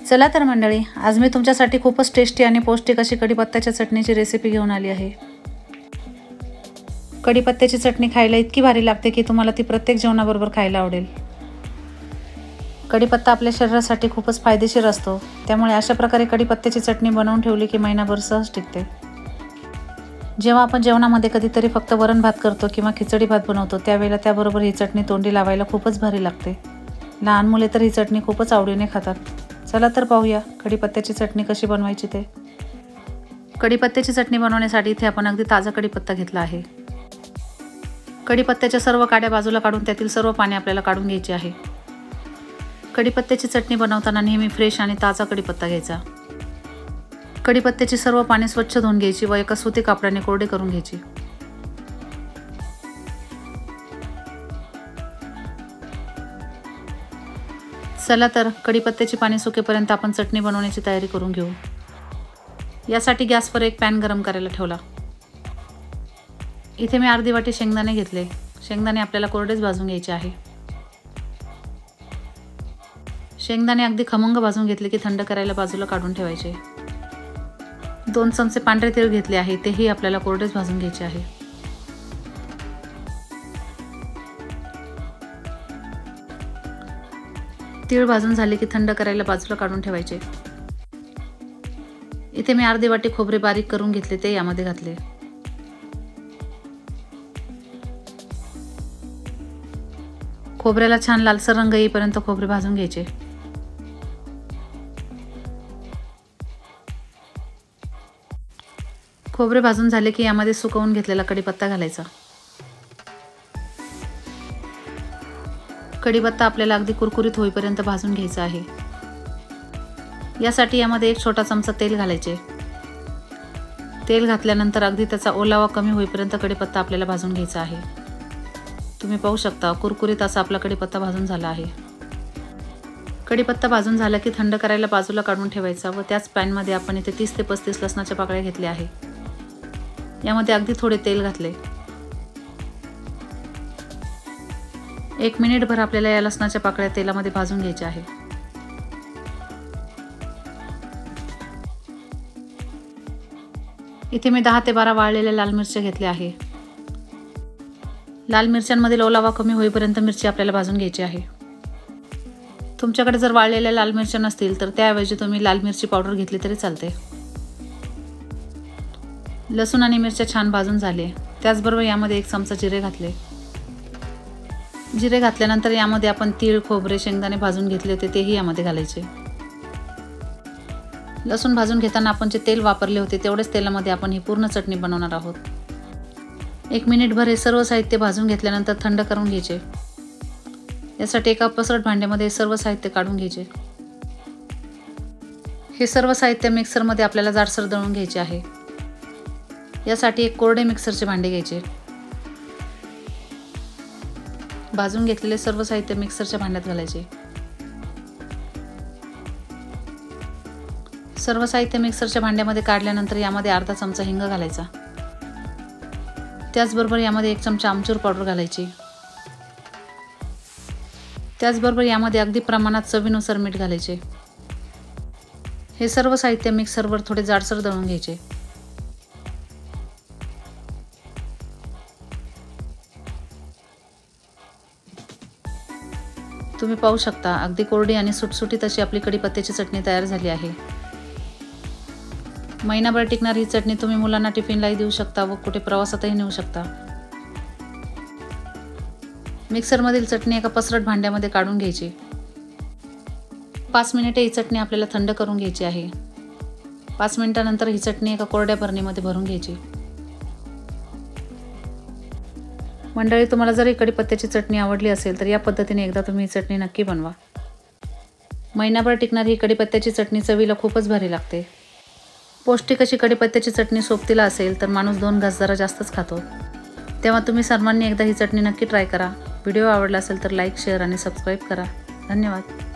चला तर मंडळी, आज मी तुमच्यासाठी खूपच टेस्टी आणि पौष्टिक अशी कढीपत्त्याच्या चटणीची रेसिपी घेऊन आली आहे। कढीपत्त्याची चटणी खायला इतकी भारी लागते की तुम्हाला ती प्रत्येक जेवणाबरोबर खायला आवडेल। कढीपत्ता आपल्या शरीरासाठी खूपच फायदेशीर असतो, त्यामुळे अशा प्रकारे कढीपत्त्याची चटणी बनवून ठेवली की महिनाभर सहज टिकते। जेव्हा आपण जेवणामध्ये कधीतरी फक्त वरण भात करतो किंवा खिचडी भात बनवतो, त्यावेळेला त्याबरोबर ही चटणी तोंडी लावायला खूपच भारी लागते। लहान मुले तर ही चटणी खूपच आवडीने खातात। चला तर पाहूया कढीपत्त्याची चटणी कशी बनवायची ते। कढीपत्त्याची चटणी बनवण्यासाठी इथे आपण अगदी ताजा कढीपत्ता घेतला आहे। कढीपत्त्याच्या सर्व काड्या बाजूला काढून त्यातील सर्व पाणी आपल्याला काढून घ्यायचे आहे। कढीपत्त्याची चटणी बनवताना नेहमी फ्रेश आणि ताजा कढीपत्ता घ्यायचा। कढीपत्त्याची सर्व पाने स्वच्छ धुवून घ्यायची व एका सुती कापडाने कोरडे करून घ्यायची। चला तर कढीपत्त्याची पाने सुकेपर्यंत आपण चटणी बनवण्याची तयारी करून घेऊ। यासाठी गॅसवर एक पॅन गरम करायला ठेवला। इथे मी अर्धी वाटी शेंगदाणे घेतले। शेंगदाणे आपल्याला कोरडेच भाजून घ्यायचे आहे। शेंगदाणे अगदी खमंग भाजून घेतले की थंड करायला बाजूला काढून ठेवायचे। 2 चमचे पांढरे तीळ घेतले आहे, तेही आपल्याला कोरडेच भाजून घ्यायचे आहे। तीळ भाजून झाले की थंड करायला बाजूला काढून ठेवायचे। इथे मी अर्धी वाटी खोबरे बारीक करून घेतले, ते यामध्ये घातले। खोबऱ्याला छान लालसर रंग येईपर्यंत खोबरे भाजून घ्यायचे। खोबरे भाजून झाले की यामध्ये सुकवून घेतलेला कढीपत्ता घालायचा। कढीपत्ता आपल्याला अगदी कुरकुरीत होईपर्यंत भाजून घ्यायचा आहे। यासाठी यामध्ये 1 छोटा चमचा तेल घालायचे। तेल घातल्यानंतर अगदी त्याचा ओलावा कमी होईपर्यंत कढीपत्ता आपल्याला भाजून घ्यायचा आहे। तुम्ही पाहू शकता कुरकुरीत असा आपला कढीपत्ता भाजून झाला आहे। कढीपत्ता भाजून झाला की थंड करायला बाजूला काढून ठेवायचा व त्याच पॅनमध्ये आपण इथे 30 ते 35 लसणाच्या पाकळ्या घेतल्या आहे। यामध्ये अगदी थोडे तेल घातले। 1 मिनिटभर आपल्याला या लसणाच्या पाकळ्या तेलामध्ये भाजून घ्यायच्या आहे। इथे मी 10 ते 12 वाळलेल्या लाल मिरच्या घेतल्या आहे। लाल मिरच्यांमधील ओलावा कमी होईपर्यंत मिरची आपल्याला भाजून घ्यायची आहे। तुमच्याकडे जर वाळलेल्या लाल मिरच्या नसतील तर त्याऐवजी तुम्ही लाल मिरची पावडर घेतली तरी चालते। लसूण आणि मिरच्या छान भाजून झाले। त्याचबरोबर यामध्ये 1 चमचा जिरे घातले। जिरे घातल्यानंतर यामध्ये आपण तीळ, खोबरे, शेंगदाणे भाजून घेतले होते, तेही यामध्ये घालायचे। लसूण भाजून घेताना आपण जे तेल वापरले होते तेवढेच तेलामध्ये आपण ही पूर्ण चटणी बनवणार आहोत। 1 मिनिटभर हे सर्व साहित्य भाजून घेतल्यानंतर थंड करून घ्यायचे। यासाठी एका पसरट भांड्यामध्ये सर्व साहित्य काढून घ्यायचे। हे सर्व साहित्य मिक्सरमध्ये आपल्याला जाडसर दळून घ्यायचे आहे। यासाठी एक कोरडे मिक्सरचे भांडे घ्यायचे। भाजून घेतलेले सर्व साहित्य मिक्सरच्या भांड्यात घालायचे। सर्व साहित्य मिक्सरच्या भांड्यामध्ये काढल्यानंतर यामध्ये अर्धा चमचा हिंग घालायचा। त्याचबरोबर यामध्ये 1 चमचा आमचूर पावडर घालायची। त्याचबरोबर यामध्ये अगदी प्रमाणात चवीनुसार मीठ घालायचे। हे सर्व साहित्य मिक्सरवर थोडे जाडसर दळून घ्यायचे। तुम्ही पाहू शकता अगदी कोरडी आणि सुटसुटीत अशी आपली कढीपत्त्याची चटणी तयार झाली आहे। महिनाभर टिकणारी ही चटणी तुम्ही मुलांना टिफिनलाही देऊ शकता व कुठे प्रवासातही नेऊ शकता। मिक्सरमधील चटणी एका पसरट भांड्यामध्ये काढून घ्यायची। 5 मिनिटे ही चटणी आपल्याला थंड करून घ्यायची आहे। 5 मिनिटांनंतर ही चटणी एका कोरड्या बरणीमध्ये भरून घ्यायची। मंडळी, तुम्हाला जर ही कढीपत्त्याची चटणी आवडली असेल तर या पद्धतीने एकदा तुम्ही ही चटणी नक्की बनवा। महिनाभर टिकणारी ही कढीपत्त्याची चटणी चवीला खूपच भारी लागते। पौष्टिक अशी कढीपत्त्याची चटणी सोबतीला असेल तर माणूस 2 घास जरा जास्तच खातो। तेव्हा तुम्ही सर्वांनी एकदा ही चटणी नक्की ट्राय करा। व्हिडिओ आवडला असेल तर लाईक, शेअर आणि सबस्क्राईब करा। धन्यवाद।